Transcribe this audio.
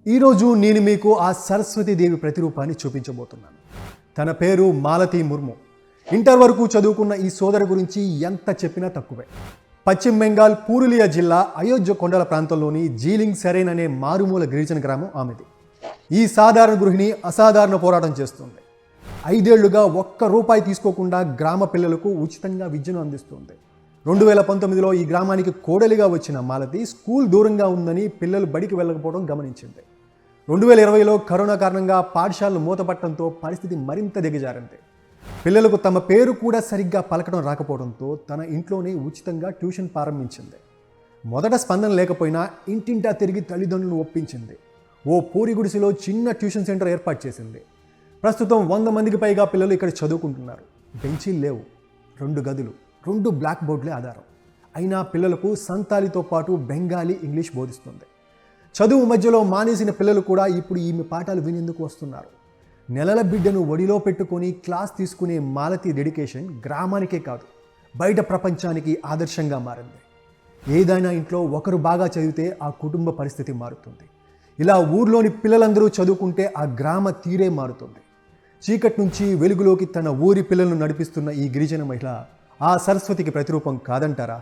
ఈరోజు నేను మీకు ఆ సరస్వతీదేవి ప్రతిరూపాన్ని చూపించబోతున్నాను. తన పేరు మాలతి ముర్ము. ఇంటర్ వరకు చదువుకున్న ఈ సోదరి గురించి ఎంత చెప్పినా తక్కువే. పశ్చిమ బెంగాల్ పురులియా జిల్లా అయోధ్య కొండల ప్రాంతంలోని జీలింగ్ సెరైన్ అనే మారుమూల గిరిజన గ్రామం ఆమెది. ఈ సాధారణ గృహిణి అసాధారణ పోరాటం చేస్తుంది. 5 ఏళ్లుగా ఒక్క రూపాయి తీసుకోకుండా గ్రామ పిల్లలకు ఉచితంగా విద్యను అందిస్తుంది. 2019లో ఈ గ్రామానికి కోడలిగా వచ్చిన మాలతి స్కూల్ దూరంగా ఉందని పిల్లలు బడికి వెళ్ళకపోవడం గమనించింది. 2020లో కరోనా కారణంగా పాఠశాలలు మూతపట్టడంతో పరిస్థితి మరింత దిగజారింది. పిల్లలకు తమ పేరు కూడా సరిగ్గా పలకడం రాకపోవడంతో తన ఇంట్లోనే ఉచితంగా ట్యూషన్ ప్రారంభించింది. మొదట స్పందన లేకపోయినా ఇంటింటా తిరిగి తల్లిదండ్రులను ఒప్పించింది. ఓ పూరి గుడిసెలో చిన్న ట్యూషన్ సెంటర్ ఏర్పాటు చేసింది. ప్రస్తుతం 100 మందికి పైగా పిల్లలు ఇక్కడ చదువుకుంటున్నారు. బెంచీలు లేవు, 2 గదులు, 2 బ్లాక్ బోర్డులే ఆధారం. అయినా పిల్లలకు సంతాలితో పాటు బెంగాలీ, ఇంగ్లీష్ బోధిస్తుంది. చదువు మధ్యలో మానేసిన పిల్లలు కూడా ఇప్పుడు ఈమె పాఠాలు వినేందుకు వస్తున్నారు. నెలల బిడ్డను ఒడిలో పెట్టుకొని క్లాస్ తీసుకునే మాలతి డెడికేషన్ గ్రామానికే కాదు, బయట ప్రపంచానికి ఆదర్శంగా మారింది. ఏదైనా ఇంట్లో ఒకరు బాగా చదివితే ఆ కుటుంబ పరిస్థితి మారుతుంది. ఇలా ఊర్లోని పిల్లలందరూ చదువుకుంటే ఆ గ్రామ తీరే మారుతుంది. చీకటి నుంచి వెలుగులోకి తన ఊరి పిల్లలను నడిపిస్తున్న ఈ గిరిజన మహిళ ఆ సరస్వతికి ప్రతిరూపం కాదంటారా?